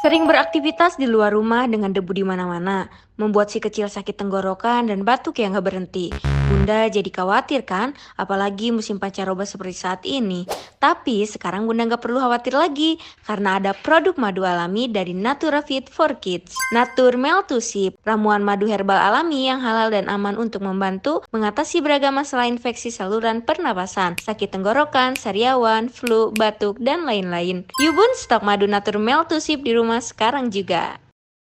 Sering beraktivitas di luar rumah dengan debu di mana-mana, membuat si kecil sakit tenggorokan dan batuk yang gak berhenti. Bunda jadi khawatir kan, apalagi musim pancaroba seperti saat ini. Tapi sekarang Bunda gak perlu khawatir lagi, karena ada produk madu alami dari Natura Fit for Kids. Natur Meltusip, ramuan madu herbal alami yang halal dan aman untuk membantu mengatasi beragam masalah infeksi saluran pernapasan, sakit tenggorokan, sariawan, flu, batuk, dan lain-lain. Yuk bun, stok madu Natur Meltusip di rumah sekarang juga.